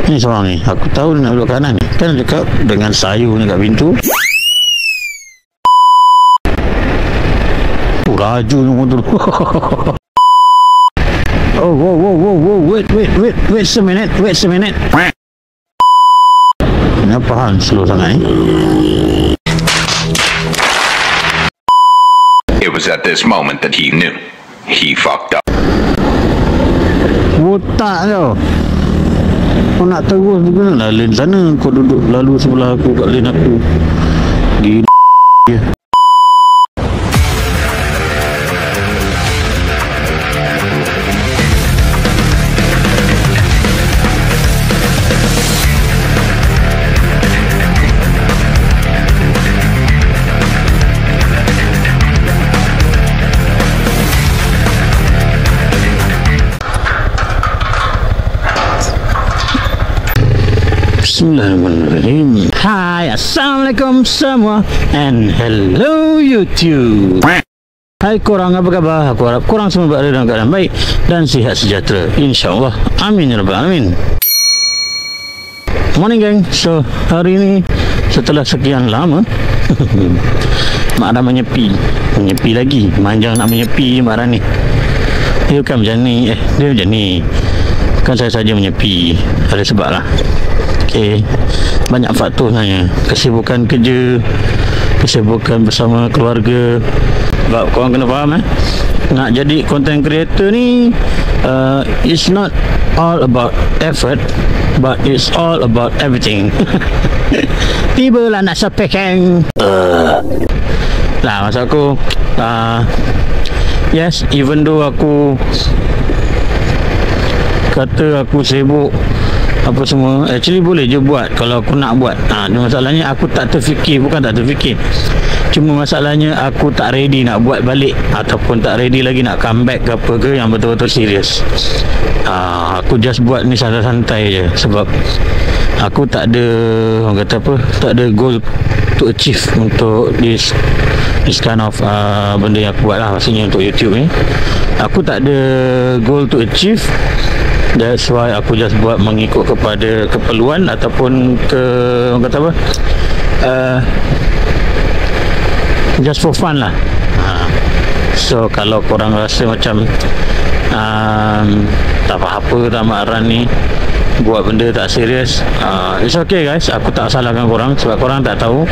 Ni seorang ni, aku tahu dia nak belok kanan ni. Kan dia cakap dengan sayur ni kat pintu. Laju ni motor. Oh, wait a minute. Kenapa hang slow sangat ni? It was at this moment that he knew he fucked up. Botak kau. Kau nak terus juga lah lane sana. Kau duduk lalu sebelah aku kat lane aku. Gila dia. Bismillahirrahmanirrahim. Hai, assalamualaikum semua, and hello YouTube. Hai korang, apa khabar? Aku harap korang semua berada dalam keadaan baik dan sihat sejahtera, InsyaAllah. Amin ya rabbal alamin. Morning gang. So hari ini setelah sekian lama Mak Ram menyepi lagi. Manjang nak menyepi Mak Ram ni. Dia kan macam ni. Dia macam ni. Kan saya saja menyepi. Ada sebab lah. Okay, banyak faktor sebenarnya. Kesibukan kerja, kesibukan bersama keluarga. Sebab korang kena faham nak jadi content creator ni it's not all about effort, but it's all about everything. Tibalah nak sepekeng lah masa aku yes, even though aku kata aku sibuk apa semua, actually boleh je buat kalau aku nak buat. Masalahnya aku tak terfikir. Bukan tak terfikir, cuma masalahnya aku tak ready nak buat balik, ataupun tak ready lagi nak comeback ke apa ke yang betul-betul serius. Aku just buat ni santai-santai je. Sebab aku tak ada, orang kata apa, tak ada goal to achieve untuk this kind of benda yang aku buat lah. Maksudnya untuk YouTube ni aku tak ada goal to achieve. That's why aku just buat mengikut kepada keperluan ataupun orang kata apa, just for fun lah. So kalau korang rasa macam tak apa-apa tak Mak Ran ni buat benda tak serius, it's okay guys. Aku tak salahkan korang sebab korang tak tahu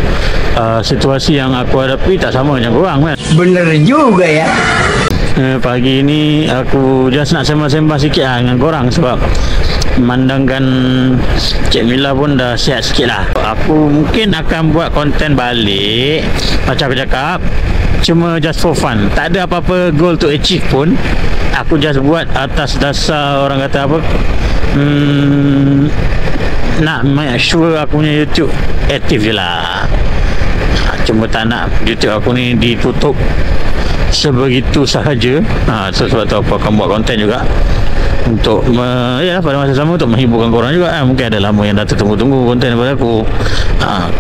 situasi yang aku hadapi tak sama macam korang kan. Bener juga ya. Pagi ni aku just nak sembang-sembang sikit lah dengan korang. Sebab memandangkan Cik Mila pun dah sihat sikit lah. Aku mungkin akan buat konten balik macam aku cakap, cuma just for fun. Tak ada apa-apa goal to achieve pun. Aku just buat atas dasar orang kata apa, nak make sure aku punya YouTube aktif je lah. Cuma tak nak YouTube aku ni ditutup sebegitu sahaja. Sebab tu aku akan buat konten juga untuk ya pada masa sama untuk menghiburkan korang juga. Mungkin ada lama yang dah tertunggu-tunggu konten daripada aku.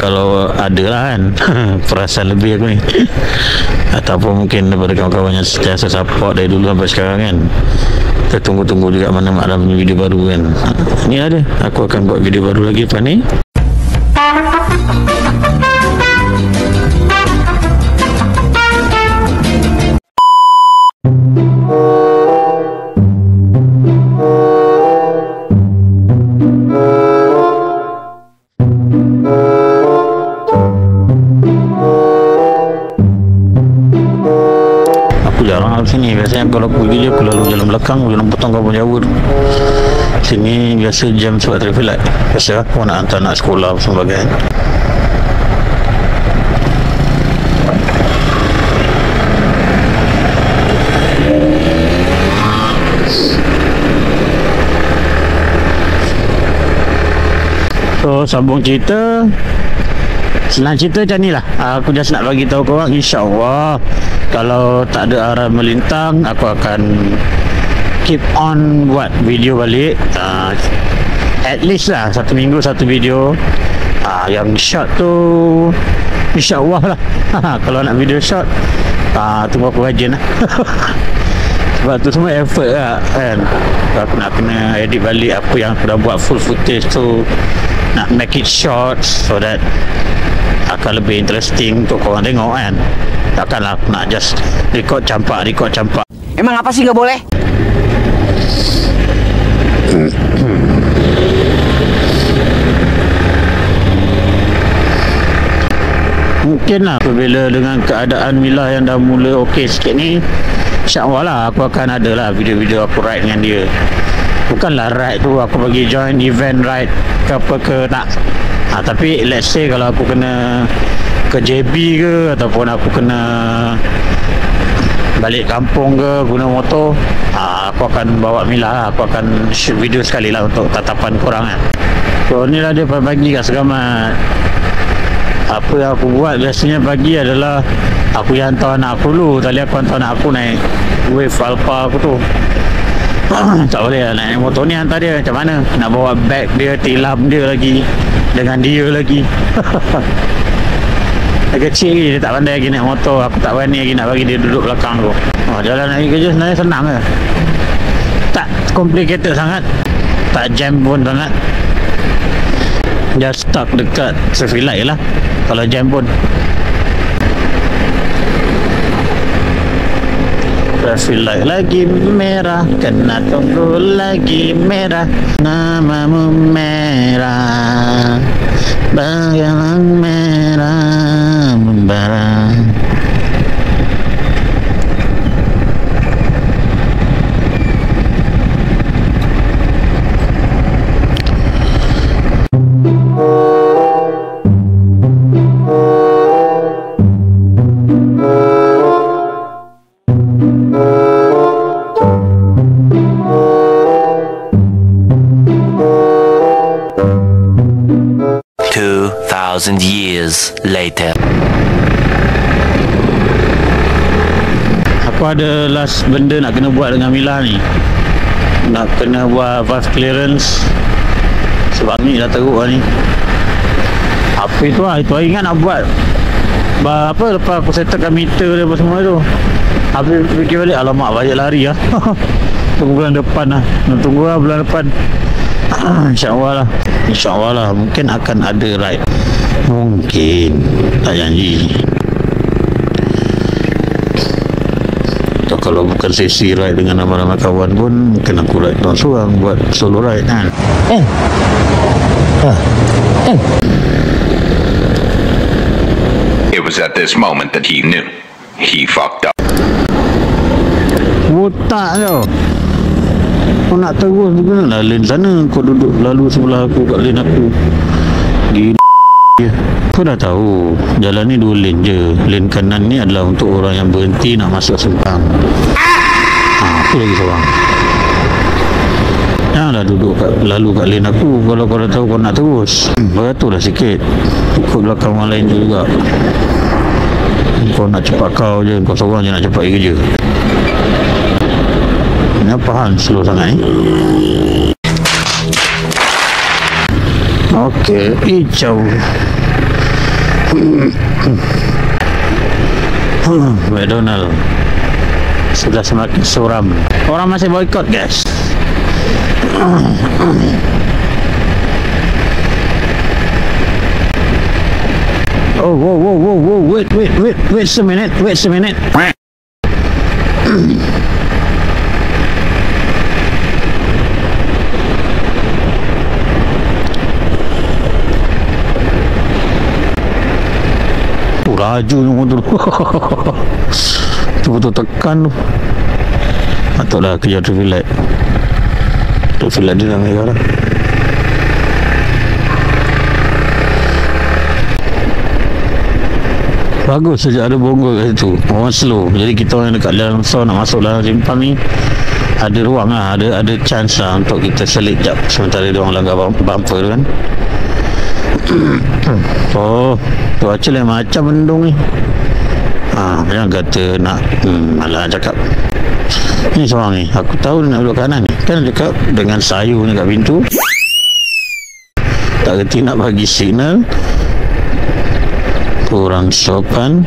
Kalau ada lah kan perasaan lebih aku ni ataupun mungkin daripada kawan-kawan yang sentiasa support dari dulu sampai sekarang kan, tertunggu-tunggu juga mana Mak Ram punya video baru kan. Ni ada, aku akan buat video baru lagi lepas ni. Sini biasanya kalau aku pergi je aku lalu jalan belakang, jalan potong kampung Jawa tu. Sini biasa jam sebab traffic light. Biasa aku nak hantar anak sekolah dan sebagainya. So sambung cerita. Senang cerita macam ni lah. Aku just nak bagi tahu korang, InsyaAllah kalau tak ada arah melintang, aku akan keep on buat video balik. At least lah 1 minggu 1 video. Yang short tu InsyaAllah lah. Kalau nak video short, tunggu aku rajin lah. Sebab tu semua effort lah kan. Aku nak kena edit balik apa yang aku dah buat full footage tu, nak make it short so that akan lebih interesting untuk korang tengok kan. Takkanlah aku nak just record campak. Emang apa sih nggak boleh? Mungkin lah apabila dengan keadaan Mila yang dah mula okey sikit ni, insyaAllah lah aku akan ada lah video-video aku ride dengan dia. Bukanlah ride tu aku bagi join event ride ke apa ke, tak. Tapi let's say kalau aku kena ke JB ke, ataupun aku kena balik kampung ke guna motor, aku akan bawa Mila lah. Aku akan shoot video sekali lah untuk tatapan korang kan. So ni lah dia pagi kat Segamat. Apa yang aku buat biasanya pagi adalah aku yang hantar anak aku dulu. Tadi aku hantar anak aku naik Wave Alpha aku tu. Tak boleh lah naik motor ni hantar dia. Macam mana nak bawa bag dia, tilam dia lagi dengan dia lagi. Dia kecil lagi, dia tak pandai lagi naik motor. Aku tak berani lagi nak bagi dia duduk belakang tu. Jalan nak pergi kerja sebenarnya senang ke, tak complicated sangat, tak jam pun sangat. Just stuck dekat traffic light lah kalau jam pun. Traffic light lagi merah, kena tunggu lagi merah. Namamu merah, bayangan merah membara. Years later. Aku ada last benda nak kena buat dengan Mila ni. Nak kena buat valve clearance. Sebab ni dah teruk lah ni. Apa itu lah, itu hari ingat nak buat apa lepas aku settlekan meter dia apa semua tu. Habis fikir balik, alamak banyak lari lah. Tunggu bulan depan lah. Nak tunggu lah bulan depan. InsyaAllah lah mungkin akan ada ride. Mungkin, tak janji. Atau kalau bukan sesi ride dengan ramai-ramai kawan pun, mungkin aku ride seorang buat solo ride kan. It was at this moment that he knew he fucked up. Otak tau. Kau nak terus juga lah lane sana. Kau duduk lalu sebelah aku kat lane aku. Gini je. Kau dah tahu jalan ni 2 lane je. Lane kanan ni adalah untuk orang yang berhenti nak masuk Sempang. Aku lagi seorang. Janganlah duduk lalu kat lane aku. Kalau kau dah tahu kau nak terus, beraturlah sikit. Ikut belakang orang lain juga. Kau nak cepat kau je. Kau seorang je nak cepat pergi kerja. Kenapa hang slow sangat ni? Okey, hijau. McDonald sudah semakin suram. Orang masih boykot, guys. Oh, whoa, wait a minute. Laju ni motor tu. Betul-betul tekan tu. Patutlah kejar traffic light. Traffic light dia dah merah dah. Bagus sejak ada bonggol kat situ. Orang slow. Jadi kita orang yang dekat dalam so nak masuk dalam Simpang ni, ada ruang lah, ada chance lah untuk kita selit jap sementara dia orang langgar bumper tu kan. Oh, cuaca lain macam mendung ni. Jangan kata nak malah cakap. Ni seorang ni, aku tahu dia nak belok kanan ni. Kan dia cakap dengan sayur ni kat pintu. Tak kerti nak bagi signal. Kurang sopan.